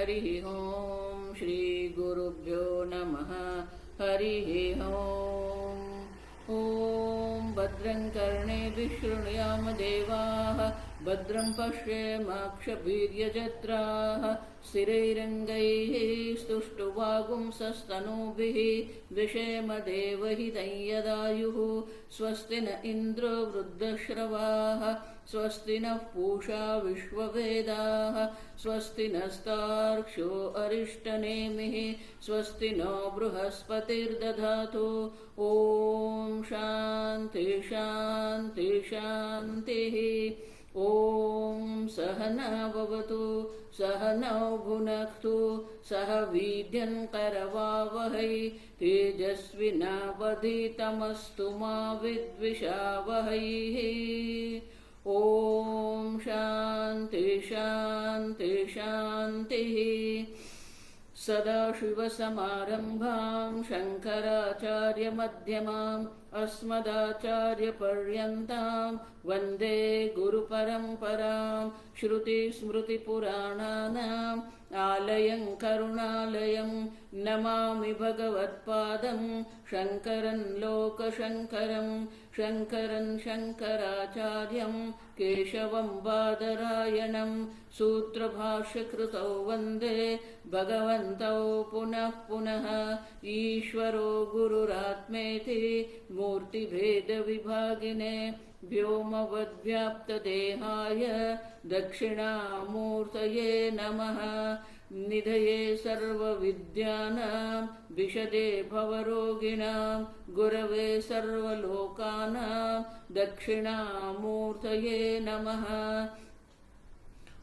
हरि ओम। श्री गुरुभ्यो नमः। हरि ओम। ओम भद्रं कर्णेभिः शृणुयाम देवाः, भद्रं पश्येमाक्षभिर्यजत्राः, स्थिरैरङ्गैः स्तुष्टुवागुंसस्तनूभिः व्यशेम देवहितं यदायुः। स्वस्ति न इन्द्रो वृद्धश्रवाः, स्वस्ति नः पूषा विश्ववेदाः, स्वस्ति नस्तार्क्ष्यो अरिष्टनेमिः, स्वस्ति नो बृहस्पतिर्दधातु। ॐ शान्ति शान्ति शान्तिः। ॐ सहना भवतु, सहनौ भुनक्तु, सह वीर्यं करवावहै, तेजस्विनावधीतमस्तु मा विद्विषावहै। ॐ शान्ति शान्ति शान्तिः। सदाशिवसमारम्भां शङ्कराचार्यमध्यमाम् अस्मदाचार्यपर्यन्तां वन्दे गुरुपरम्परां। श्रुतिस्मृतिपुराणानाम् आलयं करुणालयं नमामि भगवत्पादं शङ्करं लोकशङ्करं। शङ्करं शङ्कराचार्यं केशवं बादरायणं सूत्रभाष्यकृतौ वन्दे भगवन्तौ पुनः पुनः। ईश्वरो गुरुरात्मेति मूर्तिभेदविभागिने व्योमवद्व्याप्तदेहाय दक्षिणामूर्तये नमः। निधये सर्वविद्यानां विशदे भवरोगिणां गुरवे सर्वलोकानां दक्षिणामूर्तये नमः।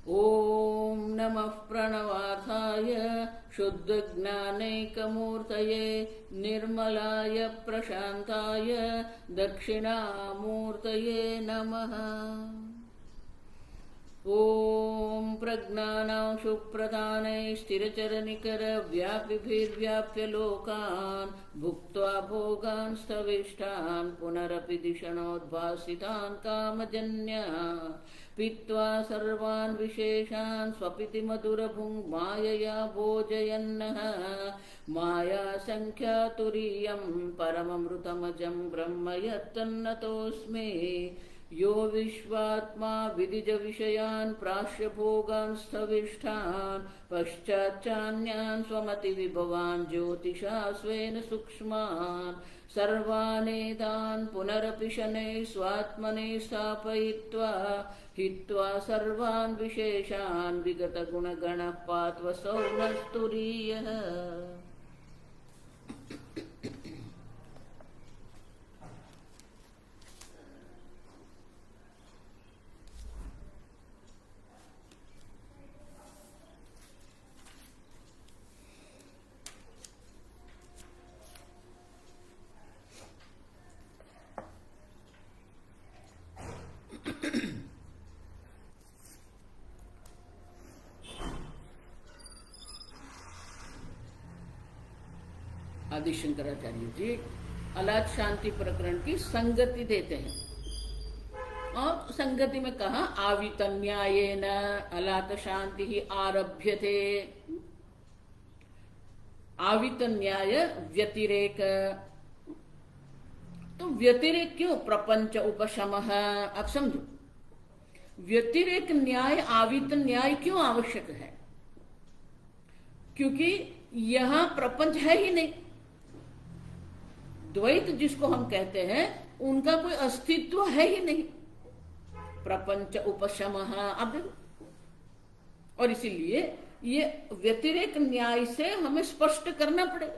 ॐ नमः प्रणवार्थाय शुद्धज्ञानैकमूर्तये निर्मलाय प्रशान्ताय दक्षिणामूर्तये नमः। ॐ प्रज्ञानां सुप्रधानैः स्थिरचरनिकरव्यापिभिर्व्याप्य लोकान् भुक्त्वा भोगान् स्थविष्ठान् पुनरपि दिशणोद्भासितान् कामजन्यान् पीत्वा सर्वान् विशेषान् स्वपिति मधुरभुङ् मायया भोजयन्नः। मायासङ्ख्यातुरीयं परममृतमजं ब्रह्म यत्तन्नतोऽस्मि। यो विश्वात्मा विदिजविषयान् प्राश्य भोगान् स्थविष्ठान् पश्चाच्चान्यान् स्वमतिविभवान् ज्योतिषा स्वेन सूक्ष्मान् सर्वानेतान् पुनरपि शनैः स्वात्मने स्थापयित्वा हित्वा सर्वान् विशेषान् विगतगुणगणः पात्वसौ नस्तुरीयः। आदि शंकराचार्य जी अलात शांति प्रकरण की संगति देते हैं और संगति में कहा आवित न्यायेन अलात शांति ही आरभ्यते। आवित न्याय व्यतिरेक, तो व्यतिरेक क्यों? प्रपंच उपशमः। आप समझो व्यतिरेक न्याय आवित न्याय क्यों आवश्यक है? क्योंकि यहां प्रपंच है ही नहीं। द्वैत जिसको हम कहते हैं उनका कोई अस्तित्व है ही नहीं। प्रपंच उपशमः, अब देखो, और इसीलिए ये व्यतिरेक न्याय से हमें स्पष्ट करना पड़ेगा।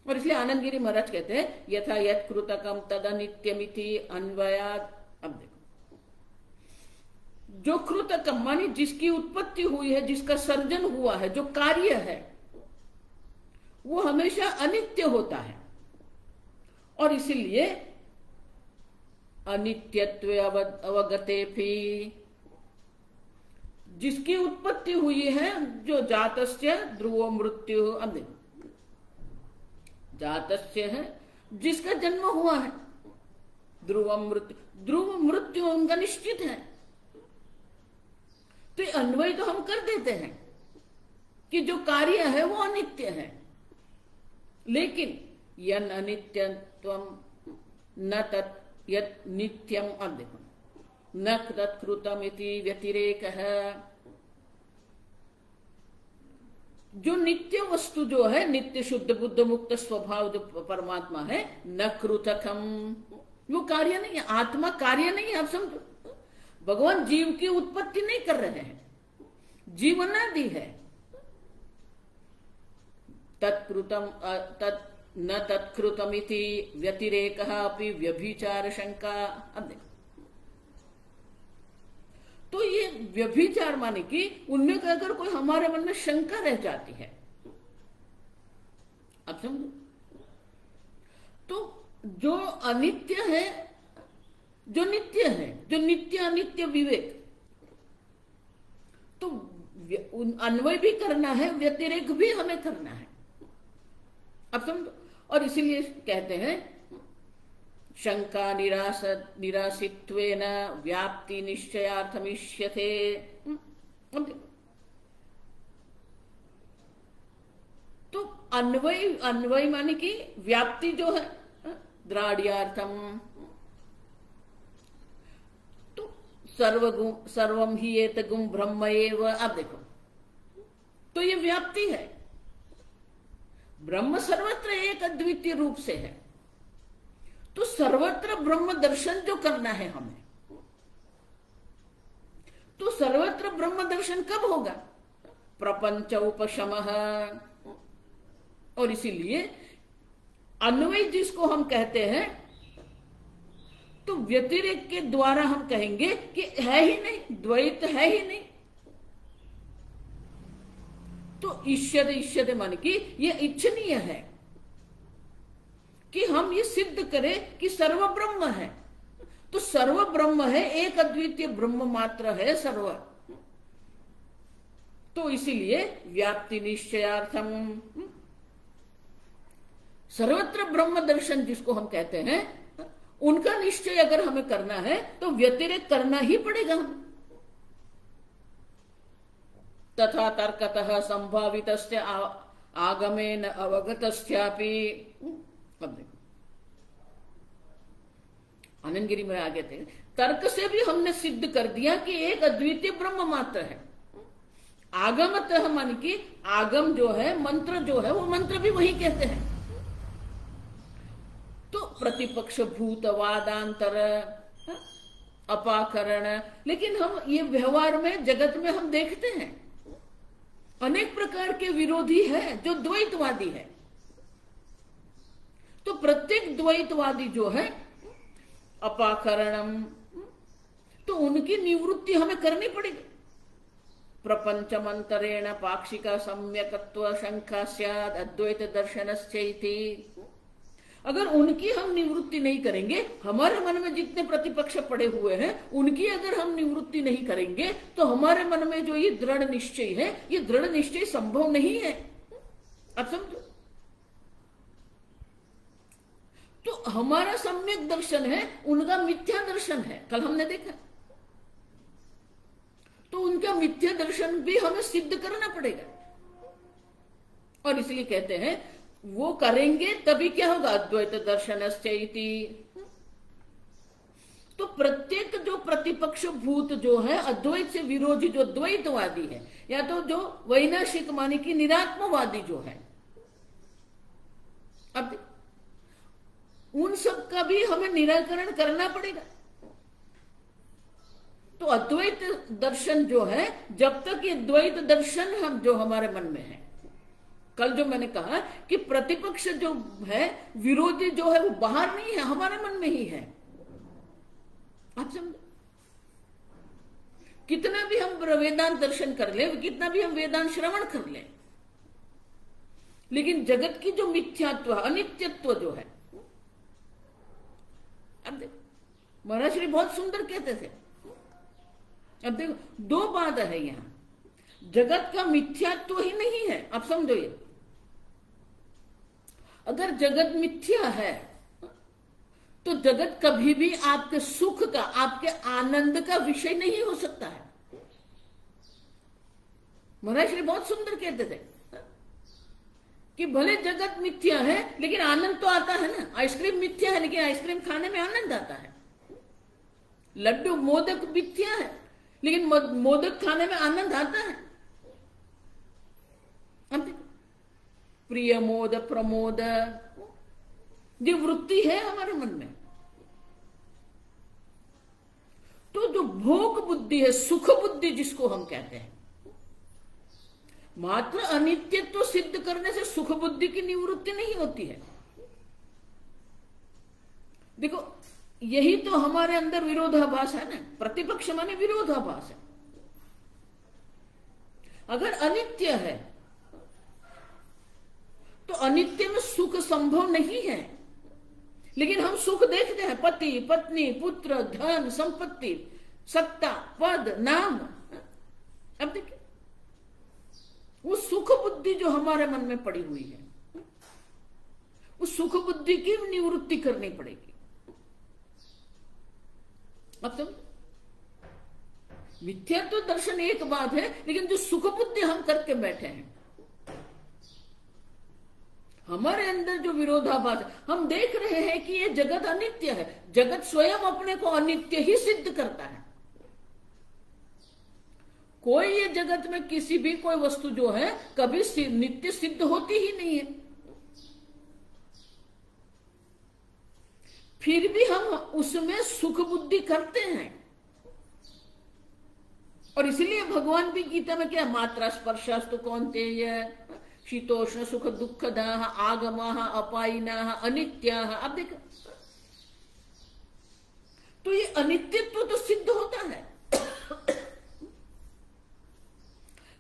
और इसलिए आनंदगिरी महाराज कहते हैं यथा यत् कृतकम तदनित्यमिति अन्वयात्। अब देखो, जो कृतकम मानी जिसकी उत्पत्ति हुई है, जिसका सर्जन हुआ है, जो कार्य है, वो हमेशा अनित्य होता है। और इसीलिए अनित्यत्वे अवगतेऽपि, जिसकी उत्पत्ति हुई है, जो जातस्य ध्रुवो मृत्यु। अब देखो, जातस्य है जिसका जन्म हुआ है, ध्रुव मृत्यु, ध्रुव मृत्यु उनका निश्चित है। तो अन्वय तो हम कर देते हैं, कि जो कार्य है वो अनित्य है, लेकिन यन अनित्यत्वम न तत् यत् नित्यम, अब देखो, न तत्कृतम इति व्यतिरेकः, जो नित्य वस्तु जो है, नित्य शुद्ध बुद्ध मुक्त स्वभाव जो परमात्मा है, न कृतकम, वो कार्य नहीं है, आत्मा कार्य नहीं है। आप समझो, भगवान जीव की उत्पत्ति नहीं कर रहे हैं, जीवनादि है। तत्कृतम न तत्कृतम इति व्यतिरेकः अपि व्यभिचार शंका। अब देखो, तो ये व्यभिचार माने कि उनमें अगर कोई हमारे मन में शंका रह जाती है, अब समझो, तो जो अनित्य है, जो नित्य है, जो नित्य अनित्य विवेक, तो अन्वय भी करना है, व्यतिरेक भी हमें करना है। अब समझो, और इसीलिए कहते हैं शंका निरासित्वेन व्याप्ति निश्चयार्थमिष्यते। तो अन्वय माने कि व्याप्ति जो है द्राड्यार्थम, तो सर्वम ही एतगुम ब्रह्म एव। अब देखो, तो ये व्याप्ति है, ब्रह्म सर्वत्र एक अद्वितीय रूप से है, तो सर्वत्र ब्रह्म दर्शन जो करना है हमें, तो सर्वत्र ब्रह्म दर्शन कब होगा? प्रपंच उपशमः। और इसीलिए अन्वय जिसको हम कहते हैं, तो व्यतिरेक के द्वारा हम कहेंगे कि है ही नहीं, द्वैत है ही नहीं। तो इष्यते मान कि ये इच्छनीय है कि हम ये सिद्ध करें कि सर्व ब्रह्म है। तो सर्व ब्रह्म है, एक अद्वितीय ब्रह्म मात्र है सर्व। तो इसीलिए व्याप्ति निश्चयार्थम, सर्वत्र ब्रह्म दर्शन जिसको हम कहते हैं, उनका निश्चय अगर हमें करना है तो व्यतिरेक करना ही पड़ेगा। तथा तर्कतः संभावितस्य आगमेन अवगतस्यापि। अब देखो, आनंद गिरी में आगे थे, तर्क से भी हमने सिद्ध कर दिया कि एक अद्वितीय ब्रह्म मात्र है। आगमतः मान कि आगम जो है, मंत्र जो है, वो मंत्र भी वही कहते हैं। तो प्रतिपक्ष भूत वादांतर अपाकरण, लेकिन हम ये व्यवहार में, जगत में हम देखते हैं अनेक प्रकार के विरोधी है जो द्वैतवादी है। तो प्रत्येक द्वैतवादी जो है अपाकरणम, तो उनकी निवृत्ति हमें करनी पड़ेगी। प्रपंचमंतरेण पाक्षिका सम्यकत्व शंका स्याद अद्वैत दर्शनस्यैति। अगर उनकी हम निवृत्ति नहीं करेंगे, हमारे मन में जितने प्रतिपक्ष पड़े हुए हैं उनकी अगर हम निवृत्ति नहीं करेंगे, तो हमारे मन में जो ये दृढ़ निश्चय है, ये दृढ़ निश्चय संभव नहीं है। अब समझो, तो हमारा सम्यक दर्शन है, उनका मिथ्या दर्शन है। कल हमने देखा, तो उनका मिथ्या दर्शन भी हमें सिद्ध करना पड़ेगा। और इसलिए कहते हैं वो करेंगे तभी क्या होगा? अद्वैत दर्शनस्यैति। तो प्रत्येक जो प्रतिपक्ष भूत जो है, अद्वैत से विरोधी जो द्वैतवादी है, या तो जो वैनाशिक माने की निरात्मवादी जो है, अब उन सब का भी हमें निराकरण करना पड़ेगा। तो अद्वैत दर्शन जो है, जब तक ये द्वैत दर्शन हम जो हमारे मन में है, कल जो मैंने कहा कि प्रतिपक्ष जो है, विरोधी जो है, वो बाहर नहीं है, हमारे मन में ही है। आप समझो, कितना भी हम वेदांत दर्शन कर ले, कितना भी हम वेदांत श्रवण कर ले, लेकिन जगत की जो मिथ्यात्व, अनित्यत्व जो है, अब देखो महाराज श्री बहुत सुंदर कहते थे। अब देखो, दो बात है यहां, जगत का मिथ्यात्व ही नहीं है। अब समझो, ये अगर जगत मिथ्या है तो जगत कभी भी आपके सुख का, आपके आनंद का विषय नहीं हो सकता है। महाराज श्री बहुत सुंदर कहते थे कि भले जगत मिथ्या है लेकिन आनंद तो आता है ना। आइसक्रीम मिथ्या है लेकिन आइसक्रीम खाने में आनंद आता है। लड्डू मोदक मिथ्या है लेकिन मोदक खाने में आनंद आता है। प्रिय मोद प्रमोद ये वृत्ति है हमारे मन में। तो जो भोग बुद्धि है, सुख बुद्धि जिसको हम कहते हैं, मात्र अनित्यत्व सिद्ध करने से सुख बुद्धि की निवृत्ति नहीं होती है। देखो यही तो हमारे अंदर विरोधाभास है ना। प्रतिपक्ष माने विरोधाभास है। अगर अनित्य है तो अनित्य में सुख संभव नहीं है, लेकिन हम सुख देखते हैं। पति पत्नी पुत्र धन संपत्ति सत्ता पद नाम। अब देखिए वो सुख बुद्धि जो हमारे मन में पड़ी हुई है, उस सुख बुद्धि की निवृत्ति करनी पड़ेगी। अब तो मिथ्या तो दर्शन एक बात है, लेकिन जो सुख बुद्धि हम करके बैठे हैं, हमारे अंदर जो विरोधाभास, हम देख रहे हैं कि ये जगत अनित्य है। जगत स्वयं अपने को अनित्य ही सिद्ध करता है। कोई ये जगत में किसी भी कोई वस्तु जो है कभी नित्य सिद्ध होती ही नहीं है। फिर भी हम उसमें सुख बुद्धि करते हैं। और इसलिए भगवान भी गीता में क्या, मात्रा स्पर्शास्तु कौन्तेय शीतोष्ण सुख दुखदाः आगमाः अपायिनाः अनित्याः। अब देखो तो ये अनित्यत्व तो सिद्ध होता है,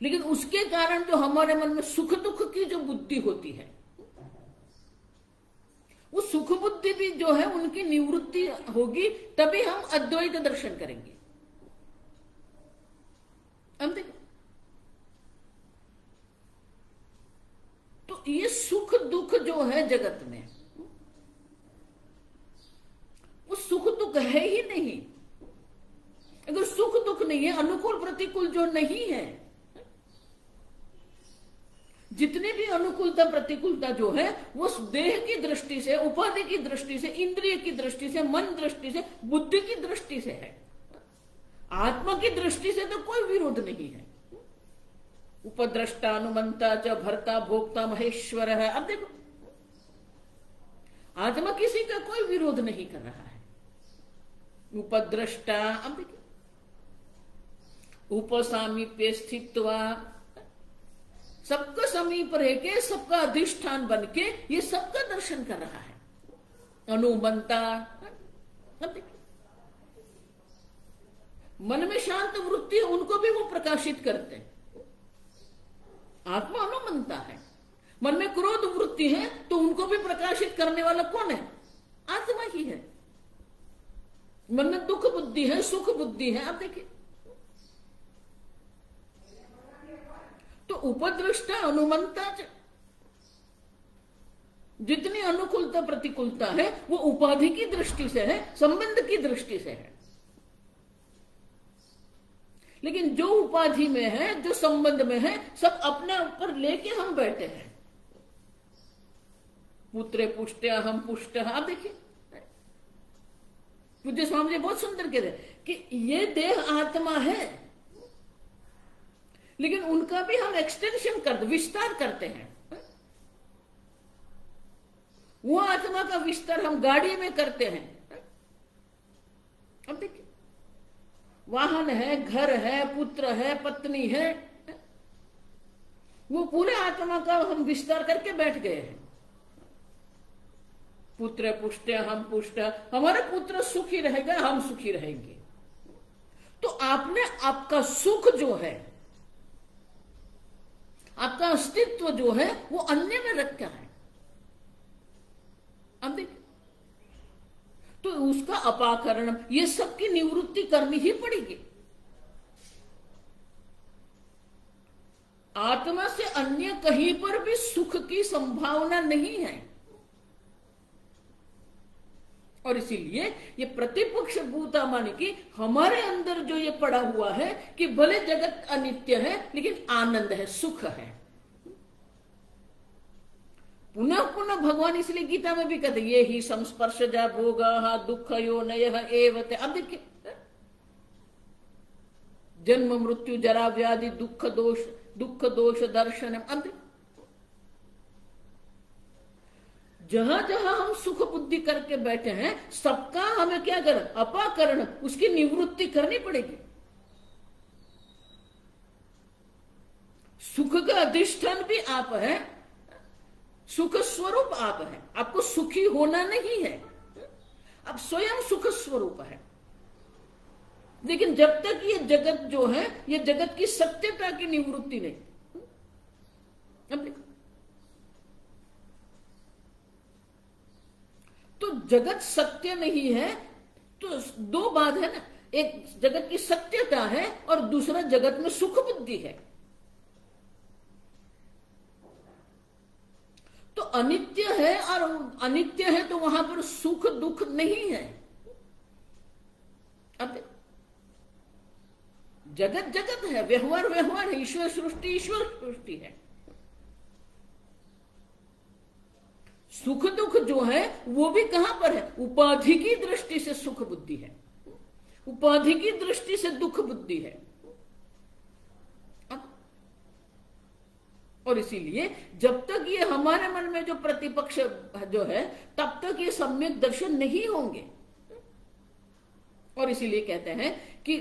लेकिन उसके कारण जो हमारे मन में सुख दुख की जो बुद्धि होती है, वो सुख बुद्धि भी जो है उनकी निवृत्ति होगी, तभी हम अद्वैत दर्शन करेंगे। अब देखो तो ये सुख दुख जो है जगत में, वो सुख दुख है ही नहीं। अगर सुख दुख नहीं है, अनुकूल प्रतिकूल जो नहीं है, जितनी भी अनुकूलता प्रतिकूलता जो है वो देह की दृष्टि से, उपाधि की दृष्टि से, इंद्रिय की दृष्टि से, मन दृष्टि से, बुद्धि की दृष्टि से है। आत्मा की दृष्टि से तो कोई विरोध नहीं है। उपद्रष्टा अनुमंता च भर्ता भोक्ता महेश्वर है। अब देखो आत्मा किसी का कोई विरोध नहीं कर रहा है। उपद्रष्टा, अब देखिए उपसामीप्य स्थित्वा, सबका समीप रह के सबका अधिष्ठान बन के ये सबका दर्शन कर रहा है। अनुमंता, अब देखिए मन में शांत वृत्ति है उनको भी वो प्रकाशित करते हैं। आत्मा अनुमंता है। मन में क्रोध वृत्ति है तो उनको भी प्रकाशित करने वाला कौन है? आत्मा ही है। मन में दुख बुद्धि है, सुख बुद्धि है। आप देखिए तो उपदृष्टा अनुमंता, जितनी अनुकूलता प्रतिकूलता है वो उपाधि की दृष्टि से है, संबंध की दृष्टि से है। लेकिन जो उपाधि में है, जो संबंध में है, सब अपने ऊपर लेके हम बैठे हैं। पुत्रे पुष्ट हम पुष्ट। आप देखिए पूज्य स्वामी जी बहुत सुंदर कह रहे कि ये देह आत्मा है, लेकिन उनका भी हम एक्सटेंशन करते, विस्तार करते हैं। वो आत्मा का विस्तार हम गाड़ी में करते हैं। अब देखिए वाहन है, घर है, पुत्र है, पत्नी है, वो पूरे आत्मा का हम विस्तार करके बैठ गए हैं। पुत्र पुष्ट हम पुष्ट, हमारा पुत्र सुखी रहेगा, हम सुखी रहेंगे। तो आपने आपका सुख जो है, आपका अस्तित्व जो है वो अन्य में रखा है। अब देखिए तो उसका अपाकरण, ये सब की निवृत्ति करनी ही पड़ेगी। आत्मा से अन्य कहीं पर भी सुख की संभावना नहीं है। और इसीलिए ये प्रतिपक्ष भूता माने कि हमारे अंदर जो ये पड़ा हुआ है कि भले जगत अनित्य है लेकिन आनंद है, सुख है। पुनः पुनः भगवान इसलिए गीता में भी कहते ये ही संस्पर्शजा भोगा दुख यो नयः एवते। अब देखिए, जन्म मृत्यु जरा व्याधि दुख दोष दर्शन। अब जहां जहां हम सुख बुद्धि करके बैठे हैं सबका हमें क्या करना, अपाकरण, उसकी निवृत्ति करनी पड़ेगी। सुख का अधिष्ठान भी आप है, सुख स्वरूप आप है, आपको सुखी होना नहीं है, आप स्वयं सुख स्वरूप है। लेकिन जब तक ये जगत जो है, ये जगत की सत्यता की निवृत्ति नहीं। अब देखो, तो जगत सत्य नहीं है तो दो बात है ना, एक जगत की सत्यता है और दूसरा जगत में सुख बुद्धि है। तो अनित्य है और अनित्य है तो वहां पर सुख दुख नहीं है। अब जगत जगत है, व्यवहार व्यवहार है, ईश्वर सृष्टि है। सुख दुख जो है वो भी कहां पर है, उपाधि की दृष्टि से सुख बुद्धि है, उपाधि की दृष्टि से दुख बुद्धि है। और इसीलिए जब तक ये हमारे मन में जो प्रतिपक्ष जो है तब तक ये सम्यक दर्शन नहीं होंगे। और इसीलिए कहते हैं कि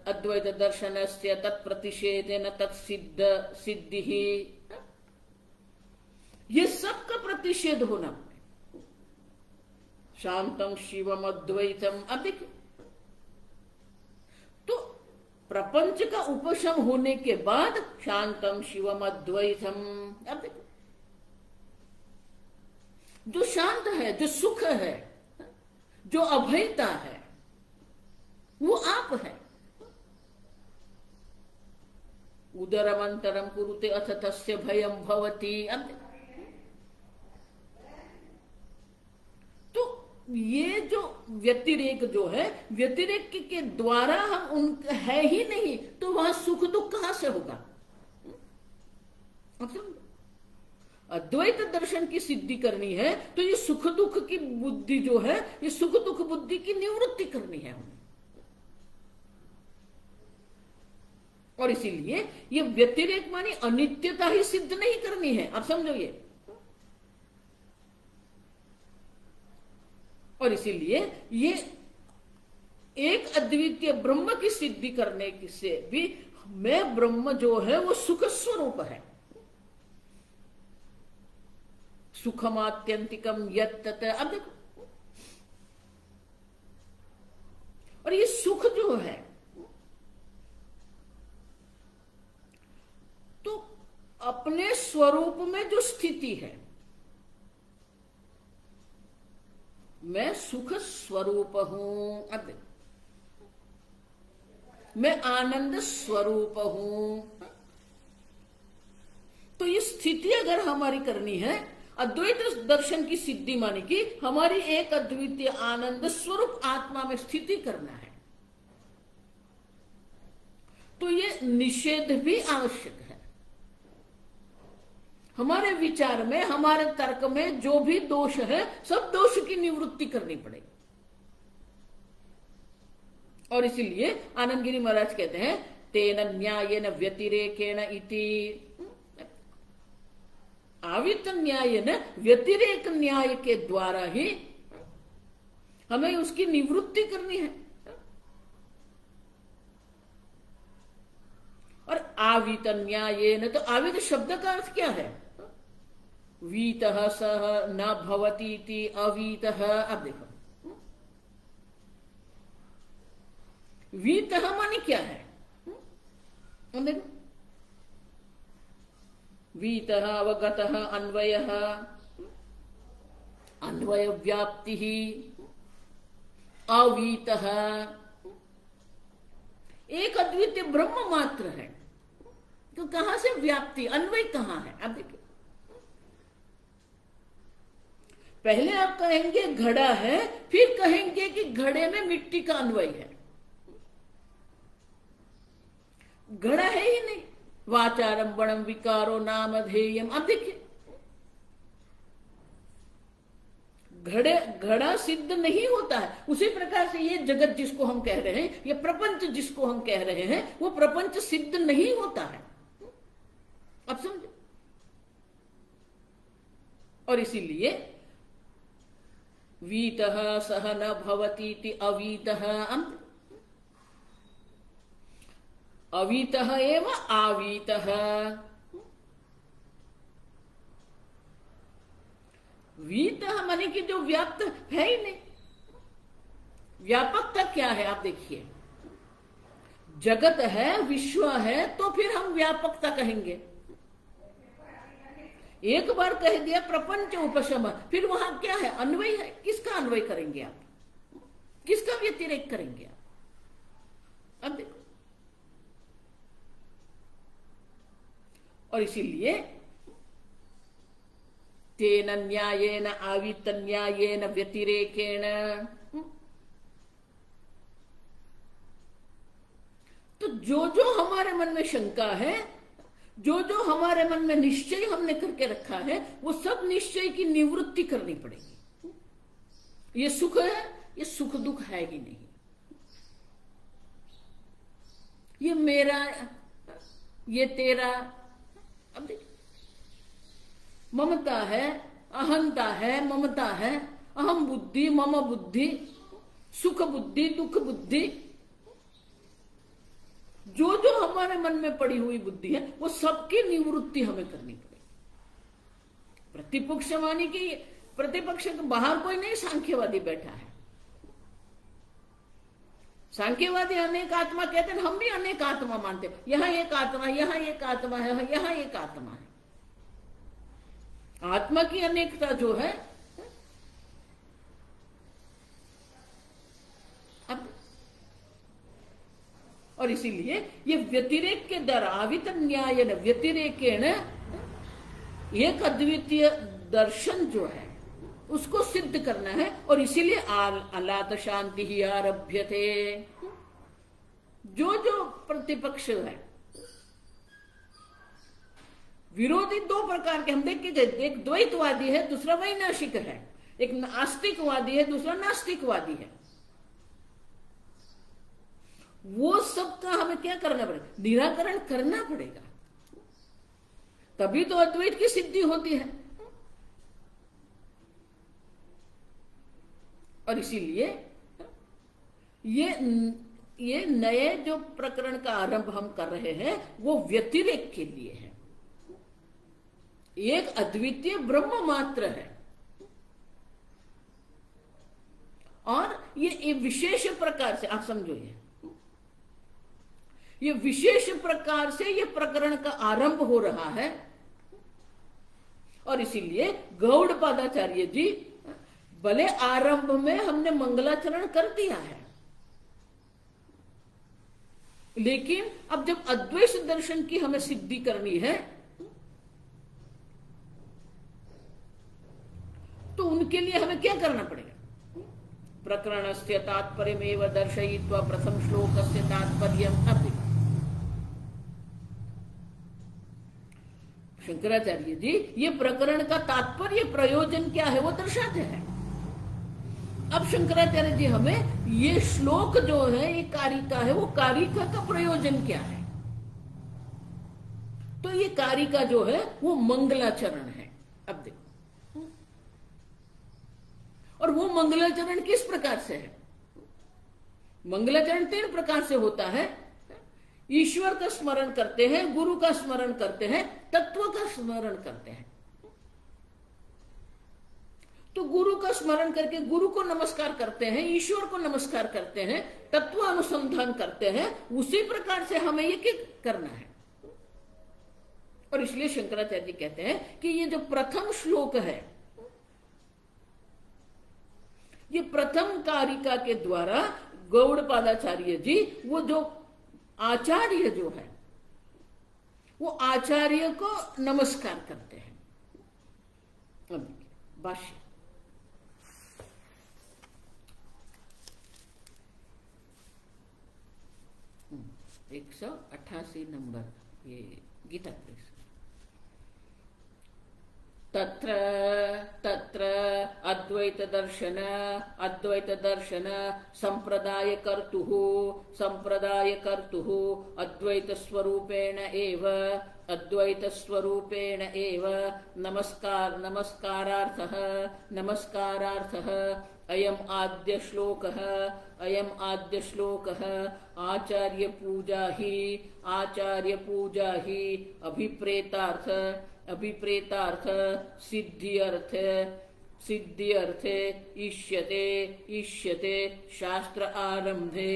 अद्वैत दर्शन से तत्प्रतिषेधेन तत्सिद्ध सिद्धि ही, ये सब का प्रतिषेध होना। शांतम शिवम अद्वैतम। अब देखिए, तो प्रपंच का उपशम होने के बाद शांतम शिवम अद्वैतम। अब देखिए, जो शांत है, जो सुख है, जो अभयता है, वो आप है। उदरमंतरम कुरुते अथ तस्य भयम भवति। अब ये जो व्यतिरेक जो है, व्यतिरेक के द्वारा हम उन है ही नहीं तो वहां सुख दुख कहां से होगा। अद्वैत दर्शन की सिद्धि करनी है तो ये सुख दुख की बुद्धि जो है, ये सुख दुख बुद्धि की निवृत्ति करनी है हमें। और इसीलिए ये व्यतिरेक मानी अनित्यता ही सिद्ध नहीं करनी है। आप समझो ये। और इसीलिए ये एक अद्वितीय ब्रह्म की सिद्धि करने से भी मैं ब्रह्म जो है वो सुख स्वरूप है। सुखमात्यंतिकम यत्तत। अब देखो, और ये सुख जो है तो अपने स्वरूप में जो स्थिति है, मैं सुख स्वरूप हूं। अब मैं आनंद स्वरूप हूं। तो ये स्थिति अगर हमारी करनी है, अद्वैत दर्शन की सिद्धि माने कि हमारी एक अद्वितीय आनंद स्वरूप आत्मा में स्थिति करना है, तो ये निषेध भी आवश्यक है। हमारे विचार में, हमारे तर्क में जो भी दोष है, सब दोष की निवृत्ति करनी पड़ेगी। और इसीलिए आनंद गिरी महाराज कहते हैं तेन न्यायेन व्यतिरेकेण इति। आवित न्यायेन, व्यतिरेक न्याय के द्वारा ही हमें उसकी निवृत्ति करनी है। और आवित न्यायेन, तो आवित शब्द का अर्थ क्या है, वीतः सह न भवति इति अवीतः। अब देखो, वीतः माने क्या है, देखो, वीतः अवगतः अन्वयः, अन्वय व्याप्ति ही, अवीतः एक अद्वितीय ब्रह्म मात्र है। तो कहां से व्याप्ति, अन्वय कहां है। अब देखिए, पहले आप कहेंगे घड़ा है, फिर कहेंगे कि घड़े में मिट्टी का अन्वय है। घड़ा है ही नहीं। वाचारंभणम विकारो नामधेयम। अब देखिए, घड़ा सिद्ध नहीं होता है। उसी प्रकार से ये जगत जिसको हम कह रहे हैं, ये प्रपंच जिसको हम कह रहे हैं, वो प्रपंच सिद्ध नहीं होता है। अब समझो। और इसीलिए वीतः सह न भवतीति अवीतः, अवीतः एव आवीतः। वीतः माने कि जो व्याप्त है ही नहीं। व्यापकता क्या है आप देखिए, जगत है, विश्व है, तो फिर हम व्यापकता कहेंगे। एक बार कह दिया प्रपंच उपशम, फिर वहां क्या है, अन्वय है। किसका अन्वय करेंगे आप, किसका व्यतिरेक करेंगे आप? अब देखो। और इसीलिए तेन न्यायेन आवित न्यायेन व्यतिरेकेण, तो जो जो हमारे मन में शंका है, जो जो हमारे मन में निश्चय हमने करके रखा है, वो सब निश्चय की निवृत्ति करनी पड़ेगी। ये सुख है, ये सुख दुख है ही नहीं। ये मेरा, ये तेरा। अब देखिए, ममता है, अहंता है, ममता है, अहम बुद्धि, मम बुद्धि, सुख बुद्धि, दुख बुद्धि, जो जो हमारे मन में पड़ी हुई बुद्धि है, वो सबकी निवृत्ति हमें करनी पड़ेगी। प्रतिपक्ष मानी कि प्रतिपक्ष के बाहर कोई नहीं सांख्यवादी बैठा है। सांख्यवादी अनेक आत्मा कहते हैं, हम भी अनेक आत्मा मानते हैं। यहां एक आत्मा, यहां एक आत्मा है, यहां एक आत्मा है। आत्मा की अनेकता जो है, अब और इसीलिए ये व्यतिरेक के द्वारा आवित न्याय व्यतिरेकेण एक अद्वितीय दर्शन जो है उसको सिद्ध करना है। और इसीलिए अलात शांति ही आरभ्य थे। जो जो प्रतिपक्ष है, विरोधी दो प्रकार के हम देख के गए। एक द्वैतवादी है, दूसरा वैनाशिक है। एक आस्तिकवादी है, दूसरा नास्तिकवादी है। वो सबका हमें क्या करना पड़ेगा, निराकरण करना पड़ेगा, तभी तो अद्वैत की सिद्धि होती है। और इसीलिए ये नए जो प्रकरण का आरंभ हम कर रहे हैं, वो व्यतिरेक के लिए है। एक अद्वितीय ब्रह्म मात्र है, और ये विशेष प्रकार से आप समझो, ये विशेष प्रकार से ये प्रकरण का आरंभ हो रहा है। और इसीलिए गौड़पादाचार्य जी, भले आरंभ में हमने मंगलाचरण कर दिया है, लेकिन अब जब अद्वैत दर्शन की हमें सिद्धि करनी है, तो उनके लिए हमें क्या करना पड़ेगा? प्रकरणस्य तात्पर्यमेव दर्शयित्वा प्रथम श्लोकस्य तात्पर्यम्। अब शंकराचार्य जी ये प्रकरण का तात्पर्य, प्रयोजन क्या है, वो दर्शाते हैं। अब शंकराचार्य जी हमें ये श्लोक जो है, ये कारिका है, वो कारिका का प्रयोजन क्या है? तो ये कारिका जो है वो मंगलाचरण है। अब देखो, और वो मंगलाचरण किस प्रकार से है? मंगलाचरण 3 प्रकार से होता है। ईश्वर का स्मरण करते हैं, गुरु का स्मरण करते हैं, तत्व का स्मरण करते हैं। तो गुरु का स्मरण करके गुरु को नमस्कार करते हैं, ईश्वर को नमस्कार करते हैं, तत्व अनुसंधान करते हैं। उसी प्रकार से हमें ये करना है। और इसलिए शंकराचार्य जी कहते हैं कि ये जो प्रथम श्लोक है, ये प्रथम कारिका के द्वारा गौड़पादाचार्य जी, वो जो आचार्य जो है, वो आचार्य को नमस्कार करते हैं। भाष्य 188 नंबर, ये गीता प्रेस। तत्र तत्र अद्वैत दर्शन संप्रदाय कर्तुः अद्वैत स्वरूपेण एव नमस्कारार्थः अयम् आद्य श्लोकः आचार्य पूजा ही अभिप्रेतार्थ सिद्धि अर्थे इष्यते शास्त्र आरंभे।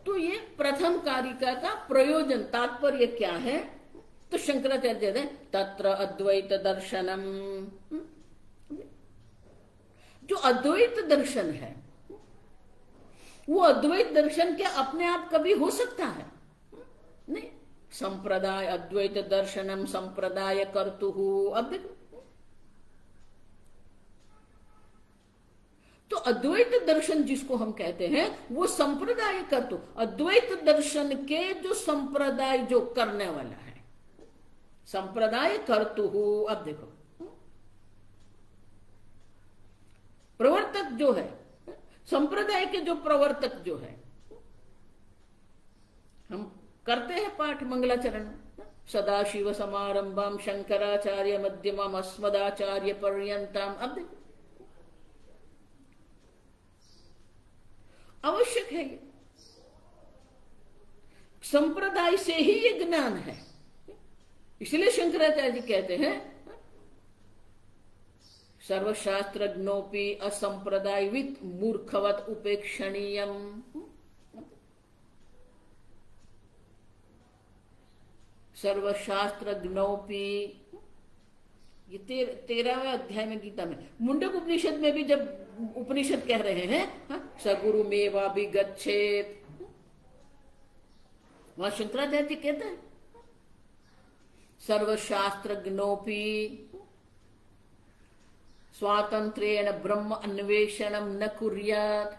तो ये प्रथम कारिका का प्रयोजन, तात्पर्य क्या है? तो शंकराचार्य कहते हैं तत्र अद्वैत दर्शनम। जो अद्वैत दर्शन है वो अद्वैत दर्शन क्या अपने आप कभी हो सकता है? नहीं। संप्रदाय अद्वैत दर्शनम संप्रदाय कर्तुः। अब देखो, तो अद्वैत दर्शन जिसको हम कहते हैं वो संप्रदाय कर्तु, अद्वैत दर्शन के जो संप्रदाय जो करने वाला है, संप्रदाय कर्तुः। अब देखो, प्रवर्तक जो है, संप्रदाय के जो प्रवर्तक जो है, हम करते हैं पाठ मंगलाचरण, सदाशिव समारंभम शंकराचार्य मध्यमम अस्मदाचार्य पर्यंतम। अब देखो, आवश्यक है ये, संप्रदाय से ही ये ज्ञान है। इसलिए शंकराचार्य जी कहते हैं सर्वशास्त्रज्ञोपि असंप्रदायवित् मूर्खवत् उपेक्षणीयम्। सर्वशास्त्रज्ञोपि, ये 13वें अध्याय में गीता में, मुंडक उपनिषद में भी जब उपनिषद कह रहे हैं सगुरुमेवाभिगच्छेत्, वहां शंकराचार्य जी कहते हैं सर्वशास्त्रज्ञोपि स्वातंत्र्येण ब्रह्म अन्वेषणम न कुर्यात्।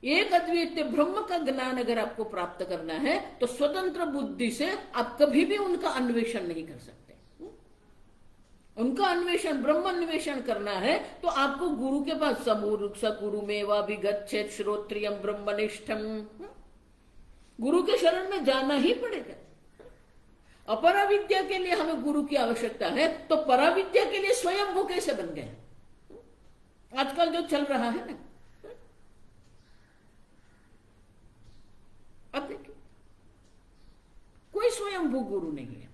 एक अद्वितीय ब्रह्म का ज्ञान अगर आपको प्राप्त करना है तो स्वतंत्र बुद्धि से आप कभी भी उनका अन्वेषण नहीं कर सकते। उनका अन्वेषण, ब्रह्म अन्वेषण करना है तो आपको गुरु के पास सगुरुमेवाभिगच्छेत् श्रोत्रियम ब्रह्मनिष्ठम, गुरु के शरण में जाना ही पड़ेगा। अपराविद्या के लिए हमें गुरु की आवश्यकता है, तो पराविद्या के लिए स्वयं वो कैसे बन गए? आजकल जो चल रहा है ना, अब देखिए, कोई स्वयंभू गुरु नहीं है,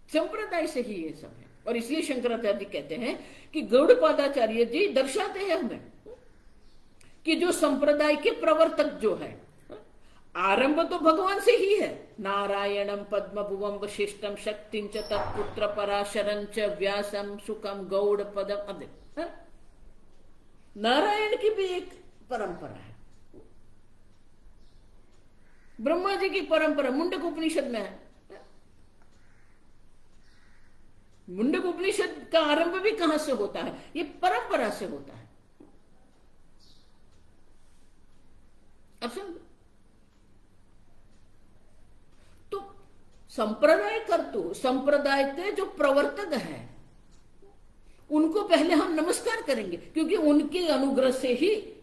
संप्रदाय से ही ये सब है। और इसलिए शंकराचार्य जी कहते हैं कि गौड़पादाचार्य जी दर्शाते हैं हमें कि जो संप्रदाय के प्रवर्तक जो है, आरंभ तो भगवान से ही है। नारायणम पद्मभुवम वशिष्ठम शक्तिं च तत्पुत्र पराशरं च व्यासम सुखम गौड़ पदम। अब नारायण की भी एक परंपरा है, ब्रह्मा जी की परंपरा मुंडक उपनिषद में है। मुंडक उपनिषद का आरंभ भी कहां से होता है? ये परंपरा से होता है। अब समझो, तो संप्रदाय कर्तु, संप्रदाय के जो प्रवर्तक है उनको पहले हम नमस्कार करेंगे, क्योंकि उनके अनुग्रह से ही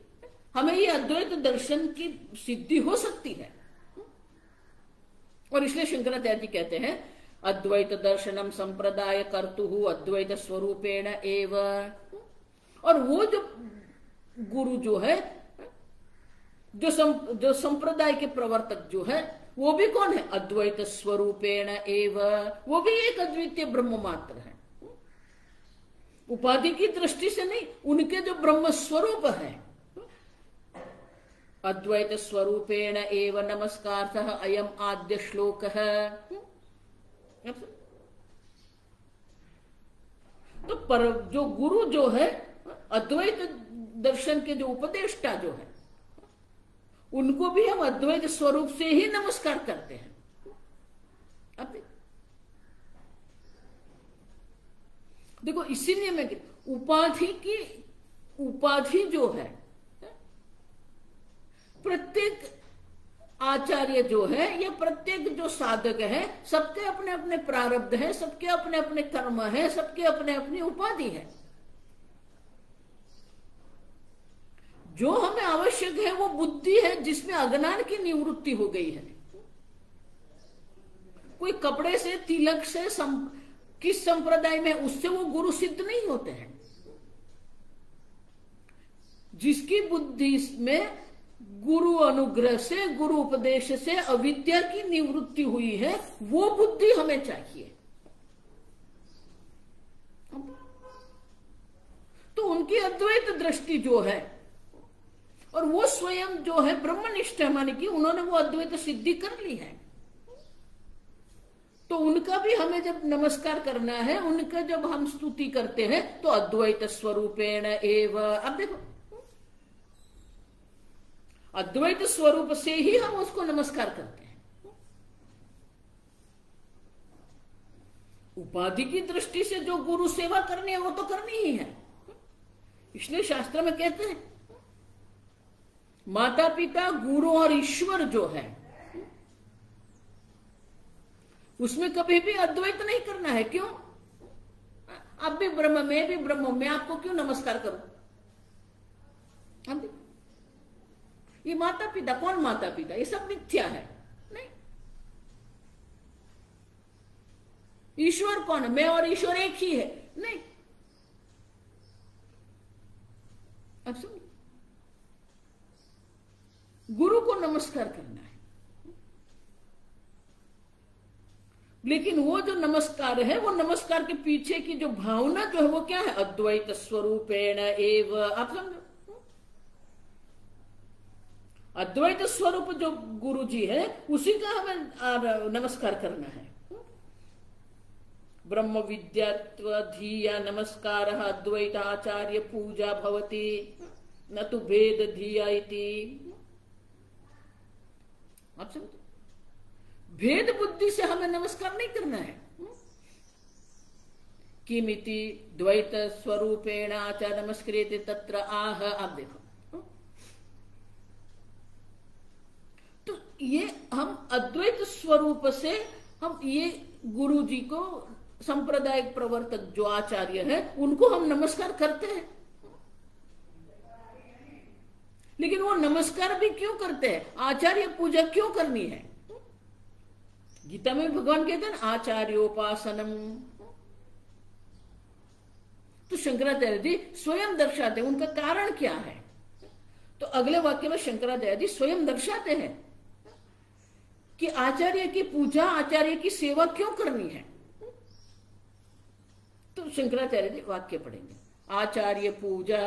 हमें ये अद्वैत दर्शन की सिद्धि हो सकती है। और इसलिए शंकराचार्य जी कहते हैं अद्वैत दर्शनम संप्रदाय कर्तुः अद्वैत स्वरूपेण एव। और वो जो गुरु जो है, जो संप्रदाय के प्रवर्तक जो है, वो भी कौन है? अद्वैत स्वरूपेण एव, वो भी एक अद्वितीय ब्रह्म मात्र है, उपाधि की दृष्टि से नहीं, उनके जो ब्रह्म स्वरूप है। अद्वैत स्वरूपेण एव नमस्कारतः अयम आद्य श्लोकः। तो पर जो गुरु जो है, अद्वैत दर्शन के जो उपदेष्टा जो है, उनको भी हम अद्वैत स्वरूप से ही नमस्कार करते हैं। देखो इसीलिए मैं उपाधि जो है, प्रत्येक आचार्य जो है या प्रत्येक जो साधक है, सबके अपने अपने प्रारब्ध है, सबके अपने अपने कर्म है, सबके अपने अपनी उपाधि है। जो हमें आवश्यक है वो बुद्धि है जिसमें अज्ञान की निवृत्ति हो गई है। कोई कपड़े से, तिलक से, किस संप्रदाय में, उससे वो गुरु सिद्ध नहीं होते हैं। जिसकी बुद्धि में गुरु अनुग्रह से, गुरु उपदेश से अविद्या की निवृत्ति हुई है, वो बुद्धि हमें चाहिए। तो उनकी अद्वैत दृष्टि जो है, और वो स्वयं जो है ब्रह्मनिष्ठ माने कि उन्होंने वो अद्वैत सिद्धि कर ली है, तो उनका भी हमें जब नमस्कार करना है, उनका जब हम स्तुति करते हैं तो अद्वैत स्वरूपेण एव, अब देखो अद्वैत स्वरूप से ही हम उसको नमस्कार करते हैं। उपाधि की दृष्टि से जो गुरु सेवा करनी है वो तो करनी ही है। इसलिए शास्त्र में कहते हैं माता पिता, गुरु और ईश्वर जो है उसमें कभी भी अद्वैत नहीं करना है। क्यों? आप भी ब्रह्म, मैं भी ब्रह्म, मैं आपको क्यों नमस्कार करूं? अब ये माता पिता, कौन माता पिता? ये सब मिथ्या है। नहीं, ईश्वर कौन है? मैं और ईश्वर एक ही है। नहीं, अब सुन, गुरु को नमस्कार करना है, लेकिन वो जो नमस्कार है, वो नमस्कार के पीछे की जो भावना जो है वो क्या है? अद्वैत स्वरूपेण एव। आप समझो, अद्वैत स्वरूप जो गुरु जी है उसी का हमें नमस्कार करना है। ब्रह्म विद्यात्व धिया नमस्कार अद्वैत आचार्य पूजा भवति न तो भेद धिया इति। आप समझो, भेद बुद्धि से हमें नमस्कार नहीं करना है। किमिति द्वैत स्वरूपेण आचार्य नमस्कृते तत्र आह। आप देखो, तो ये हम अद्वैत स्वरूप से हम ये गुरु जी को, सांप्रदायिक प्रवर्तक जो आचार्य है, उनको हम नमस्कार करते हैं। लेकिन वो नमस्कार भी क्यों करते हैं? आचार्य पूजा क्यों करनी है? गीता में भगवान कहते हैं आचार्योपासनम। तो शंकराचार्य जी स्वयं दर्शाते हैं उनका कारण क्या है। तो अगले वाक्य में शंकराचार्य जी स्वयं दर्शाते हैं कि आचार्य की पूजा, आचार्य की सेवा क्यों करनी है। तो शंकराचार्य जी वाक्य पढ़ेंगे। आचार्य पूजा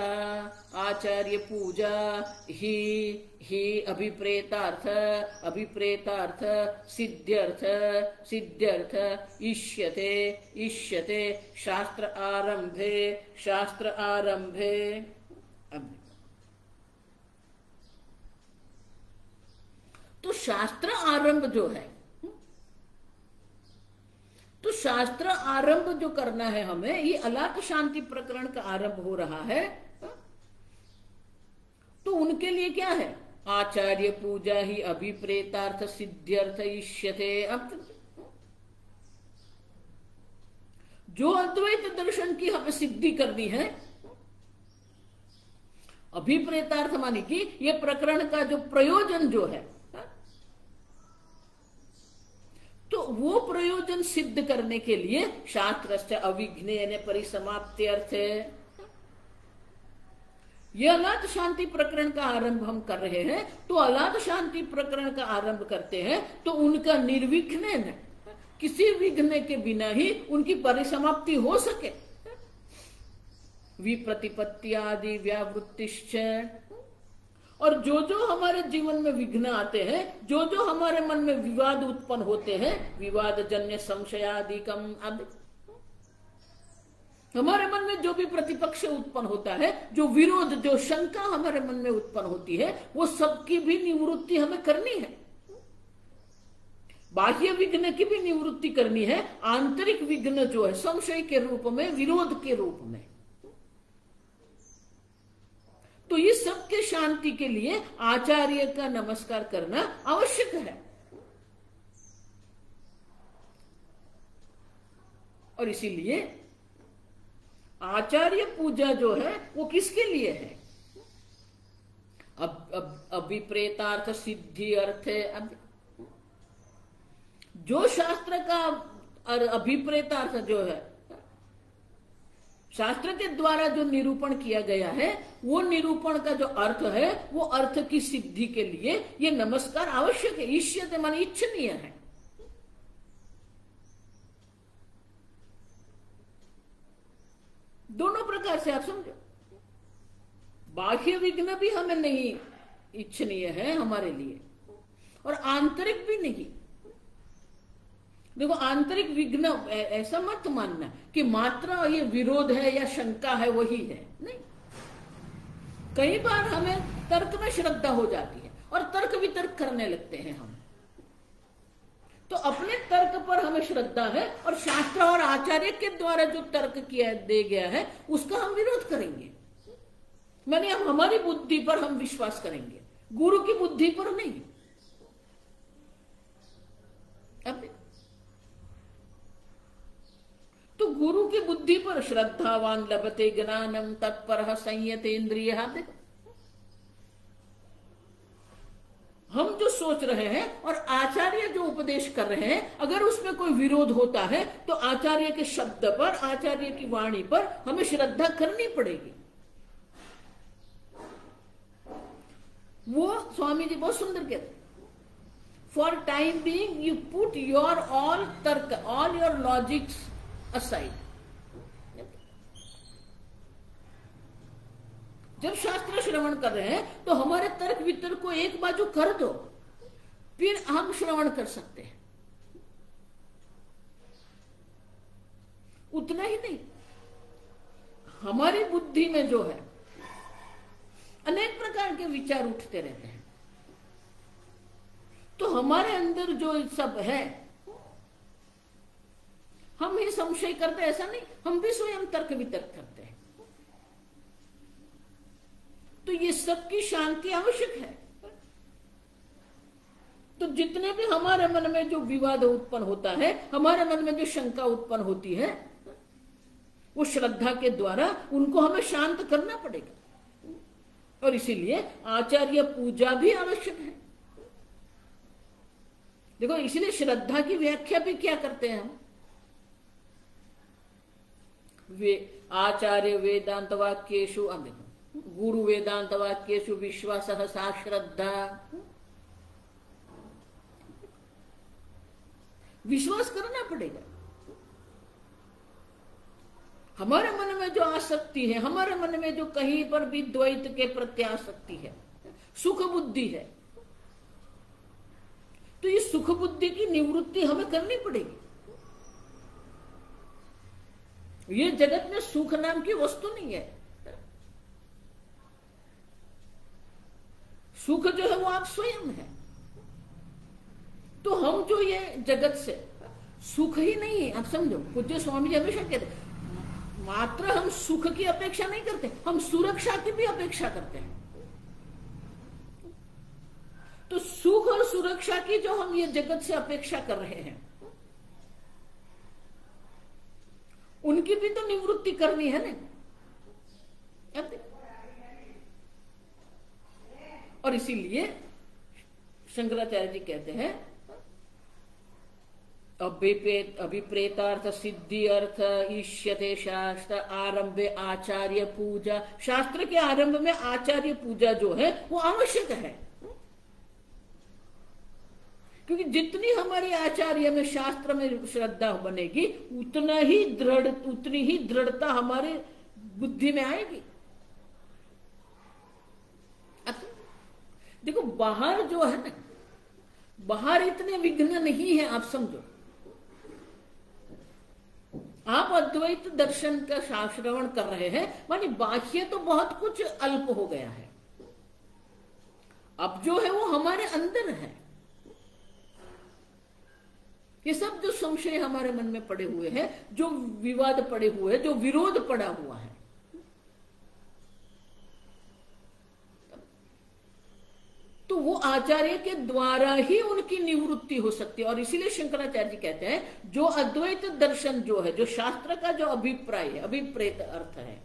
ही अभिप्रेतार्थ सिद्ध्यर्थ इष्यते शास्त्र आरंभे। अब तो शास्त्र आरंभ जो है, तो शास्त्र आरंभ जो करना है हमें, ये अलाक शांति प्रकरण का आरंभ हो रहा है। तो उनके लिए क्या है? आचार्य पूजा ही अभिप्रेतार्थ सिद्ध्यर्थ इष्यते। अब जो अद्वैत दर्शन की हमें सिद्धि करनी है, अभिप्रेतार्थ माने कि ये प्रकरण का जो प्रयोजन जो है, तो वो प्रयोजन सिद्ध करने के लिए शास्त्रस्य अविघ्नेन परिसमाप्त्यर्थ, यह अलाद शांति प्रकरण का आरंभ हम कर रहे हैं। तो अलाद शांति प्रकरण का आरंभ करते हैं तो उनका निर्विघ्न, किसी विघ्न के बिना ही उनकी परिसमाप्ति हो सके। विप्रतिपत्ति आदि व्यावृत्तिश्च, और जो जो हमारे जीवन में विघ्न आते हैं, जो जो हमारे मन में विवाद उत्पन्न होते हैं, विवाद जन्य संशयादिकम, हमारे मन में जो भी प्रतिपक्ष उत्पन्न होता है, जो विरोध, जो शंका हमारे मन में उत्पन्न होती है, वो सबकी भी निवृत्ति हमें करनी है। बाह्य विघ्न की भी निवृत्ति करनी है, आंतरिक विघ्न जो है संशय के रूप में, विरोध के रूप में। तो इस सब के शांति के लिए आचार्य का नमस्कार करना आवश्यक है। और इसीलिए आचार्य पूजा जो है वो किसके लिए है? अब अभिप्रेतार्थ सिद्धि अर्थ है। अब जो शास्त्र का अभिप्रेतार्थ जो है, शास्त्र के द्वारा जो निरूपण किया गया है, वो निरूपण का जो अर्थ है, वो अर्थ की सिद्धि के लिए ये नमस्कार आवश्यक है। इष्यते माने इच्छनीय है। दोनों प्रकार से आप समझो। बाह्य विघ्न भी हमें नहीं इच्छनीय है हमारे लिए, और आंतरिक भी नहीं। देखो, आंतरिक विघ्न ऐसा मत मानना कि मात्र ये विरोध है या शंका है वही है, नहीं। कई बार हमें तर्क में श्रद्धा हो जाती है और तर्क वितर्क करने लगते हैं हम। तो अपने तर्क पर हमें श्रद्धा है और शास्त्र और आचार्य के द्वारा जो तर्क किया दे गया है उसका हम विरोध करेंगे। माने हम हमारी बुद्धि पर हम विश्वास करेंगे, गुरु की बुद्धि पर नहीं। अब तो गुरु की बुद्धि पर श्रद्धावान लभते ज्ञानम तत्पर संयतेन्द्रिय। देखो, हम जो सोच रहे हैं और आचार्य जो उपदेश कर रहे हैं, अगर उसमें कोई विरोध होता है तो आचार्य के शब्द पर, आचार्य की वाणी पर हमें श्रद्धा करनी पड़ेगी। वो स्वामी जी बहुत सुंदर कहते हैं, for time being you put your all तर्क, ऑल योर लॉजिक्स असाइड। जब शास्त्र श्रवण कर रहे हैं तो हमारे तर्क वितर्क को एक बाजू कर दो, फिर हम श्रवण कर सकते हैं। उतना ही नहीं, हमारी बुद्धि में जो है अनेक प्रकार के विचार उठते रहते हैं। तो हमारे अंदर जो सब है, हम ही संशय करते ऐसा नहीं, हम भी स्वयं तर्क वितर्क करते हैं। तो ये सबकी शांति आवश्यक है। तो जितने भी हमारे मन में जो विवाद उत्पन्न होता है, हमारे मन में जो शंका उत्पन्न होती है, वो श्रद्धा के द्वारा उनको हमें शांत करना पड़ेगा। और इसीलिए आचार्य पूजा भी आवश्यक है। देखो, इसलिए श्रद्धा की व्याख्या भी क्या करते हैं हम? आचार्य वेदांत वाक्येषु, गुरु वेदांत वाक्येषु विश्वासः सा श्रद्धा। विश्वास करना पड़ेगा। हमारे मन में जो आसक्ति है, हमारे मन में जो कहीं पर भी द्वैत के प्रति आसक्ति है, सुख बुद्धि है, तो इस सुख बुद्धि की निवृत्ति हमें करनी पड़ेगी। ये जगत में सुख नाम की वस्तु नहीं है। सुख जो है वो आप स्वयं है। तो हम जो ये जगत से सुख ही नहीं है, आप समझो। पूज्य स्वामी जी हमेशा कहते, मात्र हम सुख की अपेक्षा नहीं करते, हम सुरक्षा की भी अपेक्षा करते हैं। तो सुख और सुरक्षा की जो हम ये जगत से अपेक्षा कर रहे हैं, उनकी भी तो निवृत्ति करनी है ना। और इसीलिए शंकराचार्य जी कहते हैं, अभिप्रेतार्थ सिद्धि अर्थ इष्यते शास्त्र आरंभे आचार्य पूजा। शास्त्र के आरंभ में आचार्य पूजा जो है वो आवश्यक है। क्योंकि जितनी हमारी आचार्य में, शास्त्र में श्रद्धा बनेगी, उतनी ही दृढ़ता हमारे बुद्धि में आएगी। देखो, बाहर जो है ना, बाहर इतने विघ्न नहीं है, आप समझो। आप अद्वैत दर्शन का श्रवण कर रहे हैं, मानी बाह्य तो बहुत कुछ अल्प हो गया है। अब जो है वो हमारे अंदर है। ये सब जो संशय हमारे मन में पड़े हुए हैं, जो विवाद पड़े हुए हैं, जो विरोध पड़ा हुआ है, तो वो आचार्य के द्वारा ही उनकी निवृत्ति हो सकती है। और इसीलिए शंकराचार्य जी कहते हैं जो अद्वैत दर्शन जो है, जो शास्त्र का जो अभिप्राय है, अभिप्रेत अर्थ है,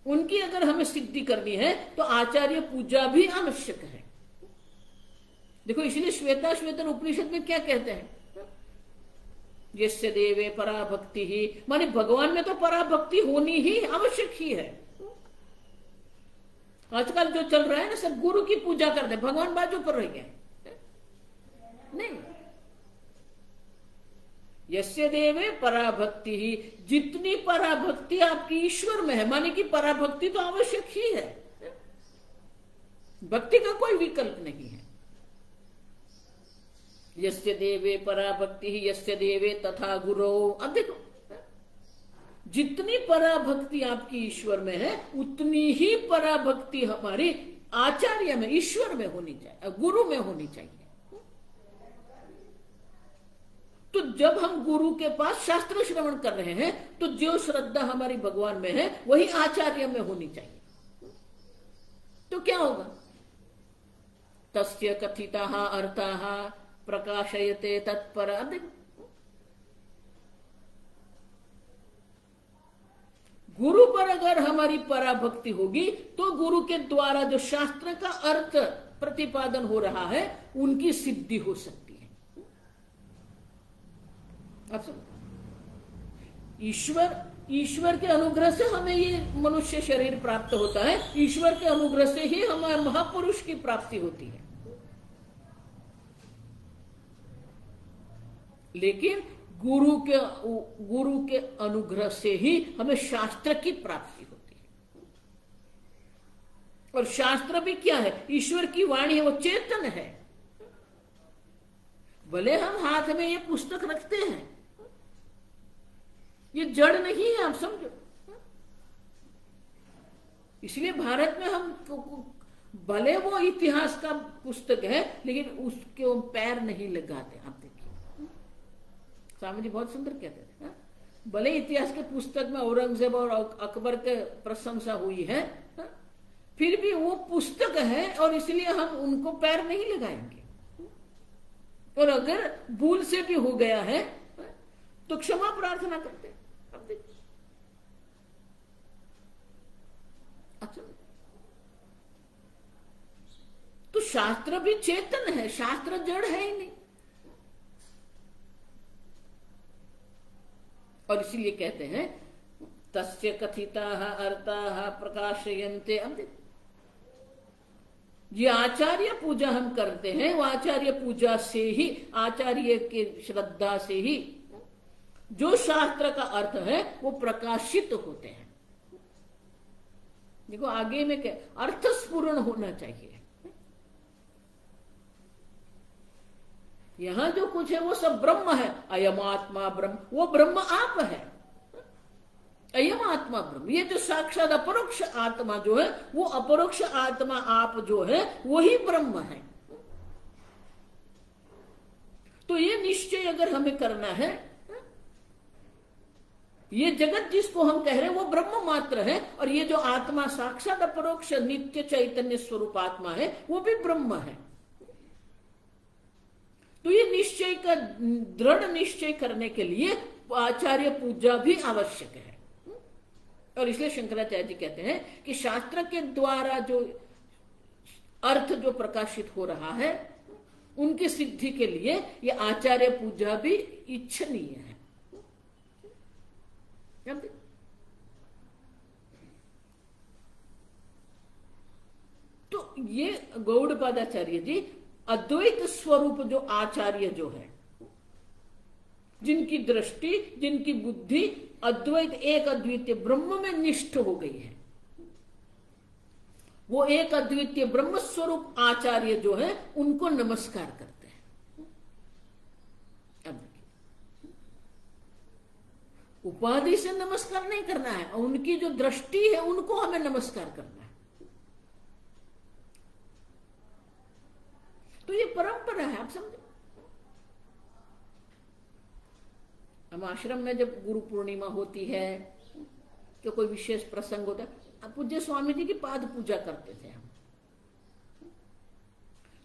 उनकी अगर हमें सिद्धि करनी है तो आचार्य पूजा भी आवश्यक है। देखो इसलिए श्वेताश्वेतर उपनिषद में क्या कहते हैं, यस्य देवे पराभक्ति ही, माने भगवान में तो पराभक्ति होनी ही आवश्यक ही है। आजकल जो चल रहा है ना, सब गुरु की पूजा करते हैं, भगवान बाजू पर रह गए। नहीं, यस्य देवे पराभक्ति ही, जितनी पराभक्ति आपकी ईश्वर में है, माने कि पराभक्ति तो आवश्यक ही है, भक्ति का कोई विकल्प नहीं है। यस्य देवे पराभक्ति ही यस्य देवे तथा गुरो। अब देखो जितनी पराभक्ति आपकी ईश्वर में है, उतनी ही पराभक्ति हमारी आचार्य में, ईश्वर में होनी चाहिए, गुरु में होनी चाहिए। तो जब हम गुरु के पास शास्त्र श्रवण कर रहे हैं, तो जो श्रद्धा हमारी भगवान में है वही आचार्य में होनी चाहिए। तो क्या होगा, तस्य कथिताः अर्थाः प्रकाशयते तत्पर। गुरु पर अगर हमारी पराभक्ति होगी तो गुरु के द्वारा जो शास्त्र का अर्थ प्रतिपादन हो रहा है उनकी सिद्धि हो सकती है। अब ईश्वर के अनुग्रह से हमें ये मनुष्य शरीर प्राप्त होता है, ईश्वर के अनुग्रह से ही हमें महापुरुष की प्राप्ति होती है। लेकिन गुरु के अनुग्रह से ही हमें शास्त्र की प्राप्ति होती है। और शास्त्र भी क्या है, ईश्वर की वाणी है, वो चेतन है। भले हम हाथ में ये पुस्तक रखते हैं, ये जड़ नहीं है, आप समझो। इसलिए भारत में हम भले वो इतिहास का पुस्तक है, लेकिन उसके पैर नहीं लगाते। आप देखिए स्वामी जी बहुत सुंदर कहते थे, भले इतिहास के पुस्तक में औरंगजेब और अकबर के प्रशंसा हुई है, फिर भी वो पुस्तक है और इसलिए हम उनको पैर नहीं लगाएंगे। और अगर भूल से भी हो गया है तो क्षमा प्रार्थना करते हैं। अब देखिए, अच्छा, तो शास्त्र भी चेतन है, शास्त्र जड़ है ही नहीं। और इसीलिए कहते हैं तस्य कथिताः अर्थाः प्रकाशयन्ते। अब देखो ये आचार्य पूजा हम करते हैं, वो आचार्य पूजा से ही, आचार्य के श्रद्धा से ही जो शास्त्र का अर्थ है वो प्रकाशित होते हैं। देखो आगे में क्या, अर्थ स्फुरण होना चाहिए। यहां जो कुछ है वो सब ब्रह्म है। अयम आत्मा ब्रह्म, वो ब्रह्म आप है। अयम आत्मा ब्रह्म, ये जो साक्षात अपरोक्ष आत्मा जो है, वो अपरोक्ष आत्मा आप जो है वही ब्रह्म है। तो ये निश्चय अगर हमें करना है, ये जगत जिसको हम कह रहे हैं वो ब्रह्म मात्र है, और ये जो आत्मा साक्षात अपरोक्ष नित्य चैतन्य स्वरूप आत्मा है वो भी ब्रह्म है। तो ये निश्चय का, दृढ़ निश्चय करने के लिए आचार्य पूजा भी आवश्यक है। और इसलिए शंकराचार्य जी कहते हैं कि शास्त्र के द्वारा जो अर्थ जो प्रकाशित हो रहा है उनकी सिद्धि के लिए ये आचार्य पूजा भी इच्छनीय है। तो ये गौड़पादाचार्य जी अद्वैत स्वरूप जो आचार्य जो है, जिनकी दृष्टि, जिनकी बुद्धि अद्वैत एक अद्वितीय ब्रह्म में निष्ठ हो गई है, वो एक अद्वितीय ब्रह्म स्वरूप आचार्य जो है उनको नमस्कार करते हैं। अब उपाधि से नमस्कार नहीं करना है, उनकी जो दृष्टि है उनको हमें नमस्कार करना है। तो ये परंपरा है, आप समझो। हम आश्रम में जब गुरु पूर्णिमा होती है तो कोई विशेष प्रसंग होता है, पूज्य स्वामी जी की पाद पूजा करते थे हम।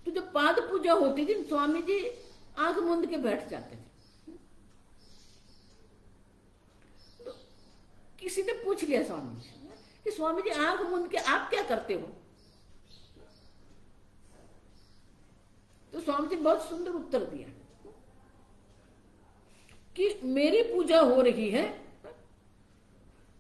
तो जब पाद पूजा होती थी स्वामी जी आंख मूंद के बैठ जाते थे। तो किसी ने पूछ लिया स्वामी जी कि स्वामी जी आंख मूंद के आप क्या करते हो? तो स्वामी जी बहुत सुंदर उत्तर दिया कि मेरी पूजा हो रही है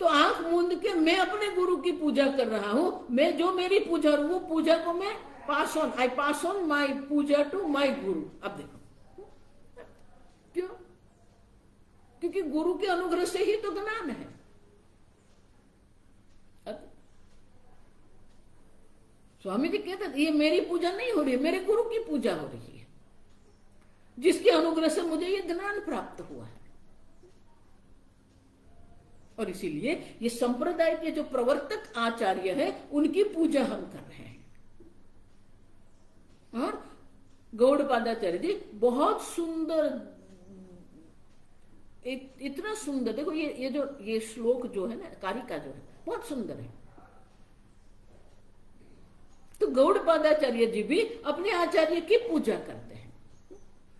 तो आंख मूंद के मैं अपने गुरु की पूजा कर रहा हूं। मैं जो मेरी पूजा वो पूजा को मैं आई pass on my Puja to my गुरु। अब देखो क्यों? क्योंकि गुरु के अनुग्रह से ही तो ज्ञान है। स्वामी जी कहते थे ये मेरी पूजा नहीं हो रही है, मेरे गुरु की पूजा हो रही है, जिसके अनुग्रह से मुझे ये ज्ञान प्राप्त हुआ है। और इसीलिए ये संप्रदाय के जो प्रवर्तक आचार्य हैं उनकी पूजा हम कर रहे हैं। और गौड़पादाचार्य जी बहुत सुंदर, इतना सुंदर, देखो ये श्लोक जो है ना, कारिका जो है बहुत सुंदर है। तो गौड़पादाचार्य जी भी अपने आचार्य की पूजा करते हैं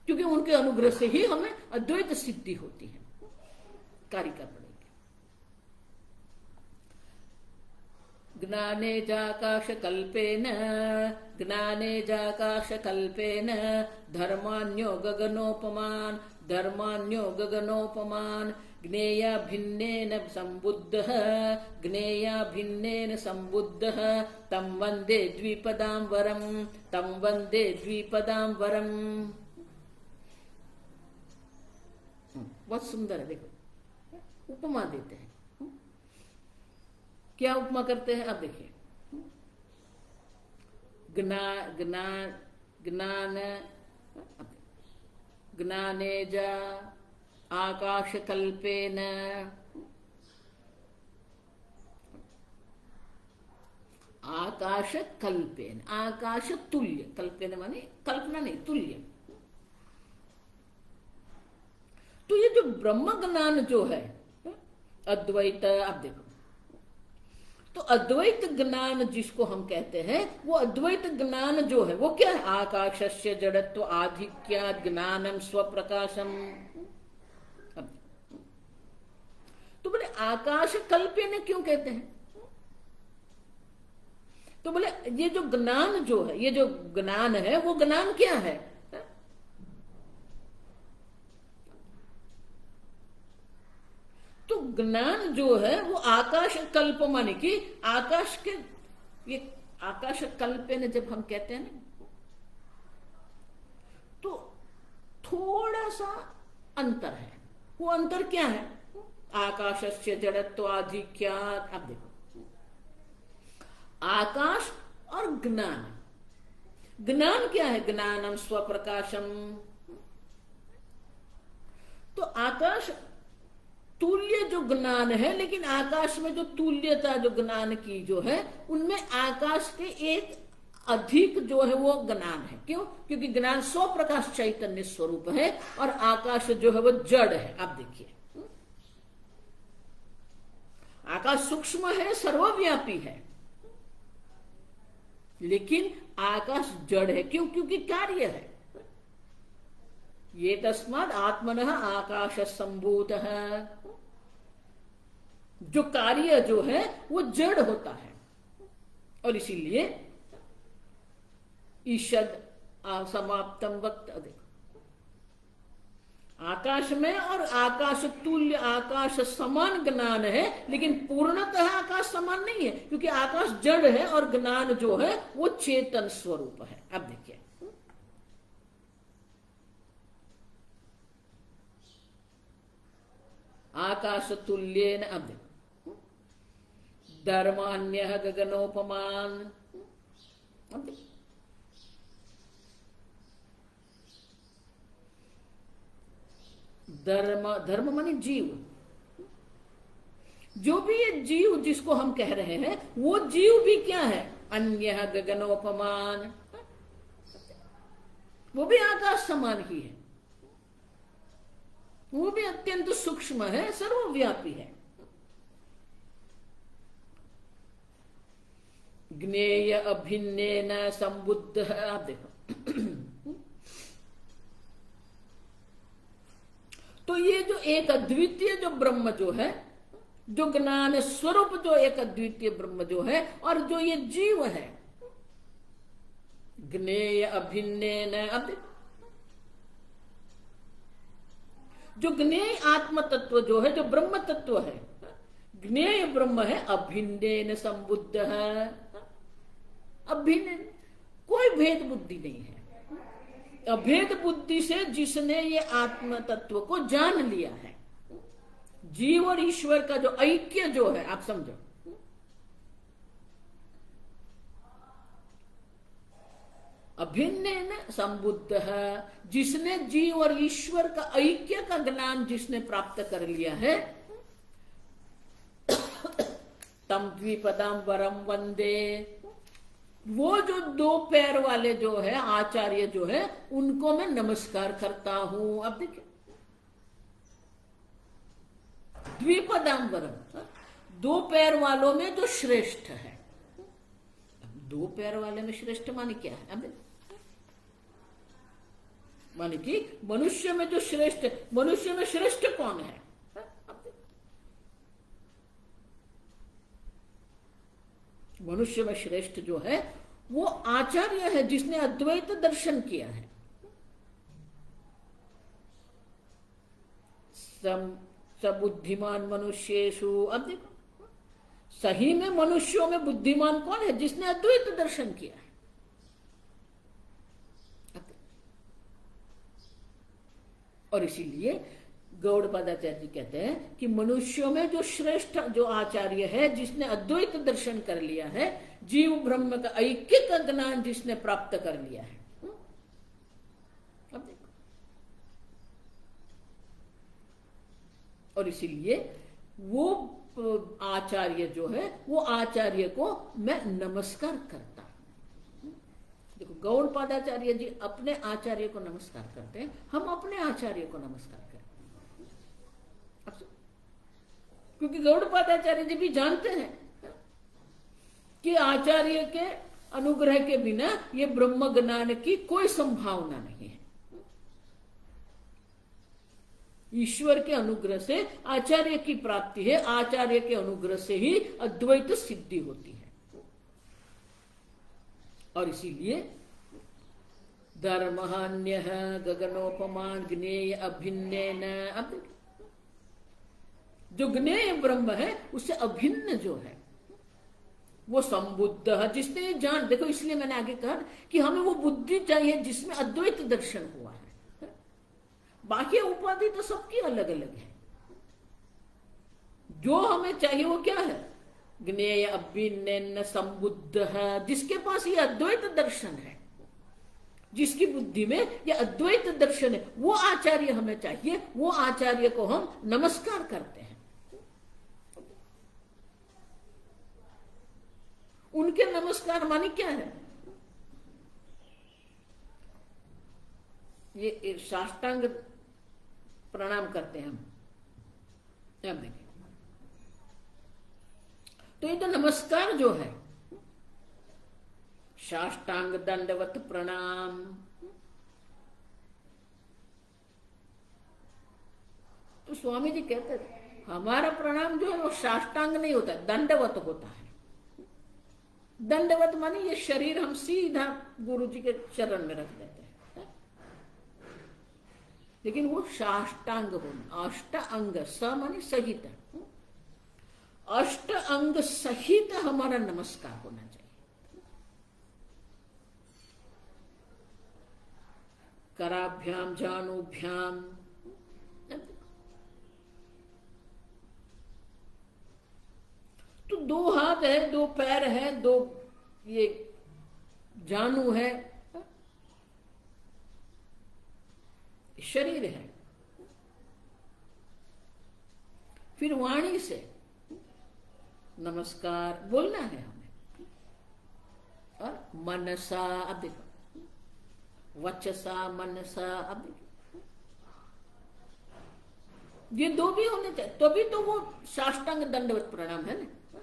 क्योंकि उनके अनुग्रह से ही हमें अद्वैत सिद्धि होती है। कारिका पढ़ेंगे। ज्ञाने जाकाश कल्पेन धर्मान्यो गगनोपमान ज्ञेया भिन्नेन संबुद्धः तं वन्दे द्विपदां वरम्। बहुत सुंदर है। देखो उपमा देते हैं। क्या उपमा करते हैं? अब देखिए, ज्ञानेजा आकाशकल्पेन आकाश तुल्य, कल्पेन माने कल्पना नहीं, तुल्य। तो ये जो ब्रह्म ज्ञान जो है अद्वैत, अब देखो तो अद्वैत ज्ञान जिसको हम कहते हैं वो अद्वैत ज्ञान जो है वो क्या है? आकाशस्य जड़त्व आधिक्यात् ज्ञानम स्वप्रकाशम। तो बोले आकाश कल्पेन क्यों कहते हैं? तो बोले ये जो ज्ञान जो है, ये जो ज्ञान है वो ज्ञान क्या है? तो ज्ञान जो है वो आकाश कल्प माने कि आकाश के, ये आकाश कल्पेन जब हम कहते हैं ना तो थोड़ा सा अंतर है। वो अंतर क्या है? आकाशस्य जड़त्व आधिक्यात्। अब देखो आकाश और ज्ञान, ज्ञान क्या है? ज्ञानम स्वप्रकाशम। तो आकाश तुल्य जो ज्ञान है, लेकिन आकाश में जो तुल्यता जो ज्ञान की जो है उनमें आकाश के एक अधिक जो है वो ज्ञान है। क्यों? क्योंकि ज्ञान स्वप्रकाश चैतन्य स्वरूप है और आकाश जो है वो जड़ है। आप देखिए आकाश सूक्ष्म है, सर्वव्यापी है, लेकिन आकाश जड़ है। क्यों? क्योंकि कार्य है। ये तस्मात् आत्मनः आकाश संभूतः। जो कार्य जो है वो जड़ होता है और इसीलिए ईषद समाप्तम वक्त। देखो आकाश में और आकाश तुल्य, आकाश समान ज्ञान है, लेकिन पूर्णतः आकाश समान नहीं है क्योंकि आकाश जड़ है और ज्ञान जो है वो चेतन स्वरूप है। अब देखिए आकाश तुल्येन, अब देखो धर्मान्यः गगनोपमान। अब देखो धर्म माने जीव। जो भी ये जीव जिसको हम कह रहे हैं वो जीव भी क्या है? अन्यः गगनोपमान, वो भी आकाश समान ही है। वो भी अत्यंत सूक्ष्म है, सर्वव्यापी है। ज्ञेय अभिन्नेन संबुद्ध है। आप देखो तो ये जो एक अद्वितीय जो ब्रह्म जो है, जो ज्ञान स्वरूप जो एक अद्वितीय ब्रह्म जो है, और जो ये जीव है, ज्ञेय अभिन्नेन। अब देखो जो ज्ञेय आत्म तत्व जो है, जो ब्रह्म तत्व है, ज्ञेय ब्रह्म है, अभिन्नेन संबुद्ध है। अभिन्न, कोई भेद बुद्धि नहीं है। अभेद बुद्धि से जिसने ये आत्म तत्व को जान लिया है, जीव और ईश्वर का जो ऐक्य जो है, आप समझो, अभिन्न संबुद्ध है, जिसने जीव और ईश्वर का ऐक्य का ज्ञान जिसने प्राप्त कर लिया है, तम द्विपदम वरम वंदे। वो जो दो पैर वाले जो है आचार्य जो है, उनको मैं नमस्कार करता हूं। अब देखिए, द्विपदाम्बरम, दो पैर वालों में जो श्रेष्ठ है। दो पैर वाले में श्रेष्ठ माने क्या है? अब माने कि मनुष्य में जो श्रेष्ठ, मनुष्य में श्रेष्ठ कौन है? मनुष्य में श्रेष्ठ जो है वो आचार्य है, जिसने अद्वैत दर्शन किया है। सबुद्धिमान मनुष्येषु। अब देखो, सही में मनुष्यों में बुद्धिमान कौन है? जिसने अद्वैत दर्शन किया है। और इसीलिए गौड़पादाचार्य जी कहते हैं कि मनुष्यों में जो श्रेष्ठ जो आचार्य है, जिसने अद्वैत दर्शन कर लिया है, जीव ब्रह्म का ऐक्य का ज्ञान जिसने प्राप्त कर लिया है। अब देखो, और इसीलिए वो आचार्य जो है, वो आचार्य को मैं नमस्कार करता हूं। देखो, गौड़पादाचार्य जी अपने आचार्य को नमस्कार करते हैं, हम अपने आचार्य को नमस्कार करते हैं। क्योंकि गौड़पादाचार्य जी भी जानते हैं कि आचार्य के अनुग्रह के बिना ये ब्रह्म ज्ञान की कोई संभावना नहीं है। ईश्वर के अनुग्रह से आचार्य की प्राप्ति है, आचार्य के अनुग्रह से ही अद्वैत सिद्धि होती है। और इसीलिए धर्महान्य गगनोपमान ज्ञेय अभिन्नेन। अब जो ज्ञेय ब्रह्म है उससे अभिन्न जो है वो संबुद्ध है, जिसने जान। देखो, इसलिए मैंने आगे कहा कि हमें वो बुद्धि चाहिए जिसमें अद्वैत दर्शन हुआ है। बाकी उपाधि तो सबकी अलग अलग है। जो हमें चाहिए वो क्या है? ज्ञेय अभिन्न संबुद्ध है, जिसके पास ये अद्वैत दर्शन है, जिसकी बुद्धि में ये अद्वैत दर्शन है, वो आचार्य हमें चाहिए। वो आचार्य को हम नमस्कार करते हैं। उनके नमस्कार माने क्या है? ये साष्टांग प्रणाम करते हैं हम। अब देखिए, तो ये तो नमस्कार जो है, साष्टांग दंडवत प्रणाम, तो स्वामी जी कहते थे हमारा प्रणाम जो है वो साष्टांग नहीं होता, दंडवत होता है। दंडवत माने ये शरीर हम सीधा गुरु जी के चरण में रख देते हैं, लेकिन वो साष्टांग होना। अष्ट अंग, स माने सहित, अष्ट अंग सहित हमारा नमस्कार होना चाहिए। कराभ्याम जानुभ्याम, तो दो हाथ है, दो पैर है, दो ये जानू है, शरीर है। फिर वाणी से नमस्कार बोलना है हमें, और मनसा, अब देखो, वचसा मनसा, अब देखो, ये दो भी होने चाहिए, तभी तो वो साष्टांग दंडवत प्रणाम है ना।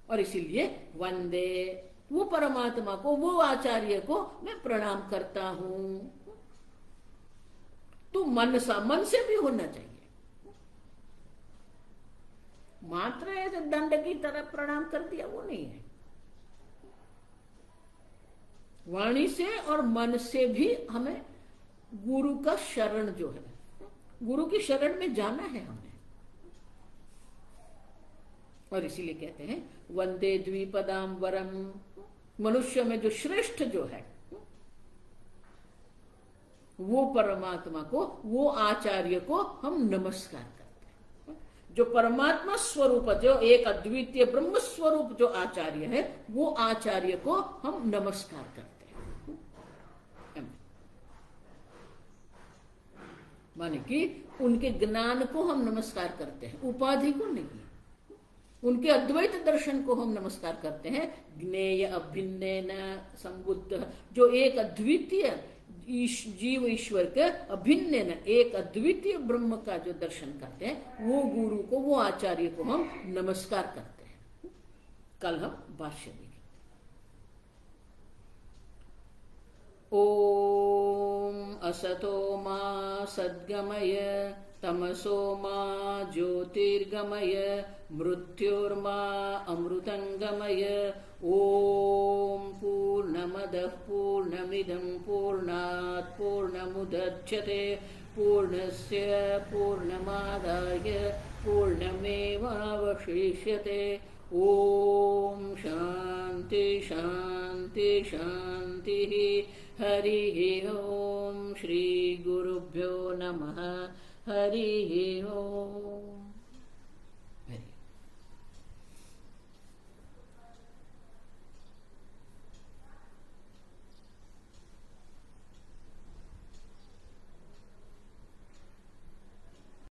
और इसीलिए वंदे, वो परमात्मा को, वो आचार्य को मैं प्रणाम करता हूं। तो मन से भी होना चाहिए, मात्र ऐसे दंड की तरह प्रणाम कर दिया वो नहीं है। वाणी से और मन से भी हमें गुरु का शरण जो है, गुरु की शरण में जाना है हमें। और इसीलिए कहते हैं वंदे द्विपदाम वरम, मनुष्य में जो श्रेष्ठ जो है वो परमात्मा को, वो आचार्य को हम नमस्कार करते हैं। जो परमात्मा स्वरूप, जो एक अद्वितीय ब्रह्म स्वरूप जो आचार्य है, वो आचार्य को हम नमस्कार करते हैं। माने कि उनके ज्ञान को हम नमस्कार करते हैं, उपाधि को नहीं। उनके अद्वैत दर्शन को हम नमस्कार करते हैं। ज्ञेय अभिन्नेन संबुद्ध, जो एक अद्वितीय जीव ईश्वर के अभिन्न, एक अद्वितीय ब्रह्म का जो दर्शन करते हैं, वो गुरु को, वो आचार्य को हम नमस्कार करते हैं। कल हम भाष्य देखेंगे। ओम असतो मा सद्गमय तमसो मा ज्योतिर्गमय मृत्योर्मा अमृतंगमय। ओम पूर्णमदः पूर्णमिदं पूर्णात् पूर्णमुदच्यते पूर्णस्य पूर्णमादाय पूर्णमेवावशिष्यते। ओम शांति शांति शांति। हरि ओम। श्री गुरुभ्यो नमः। हरि ओम।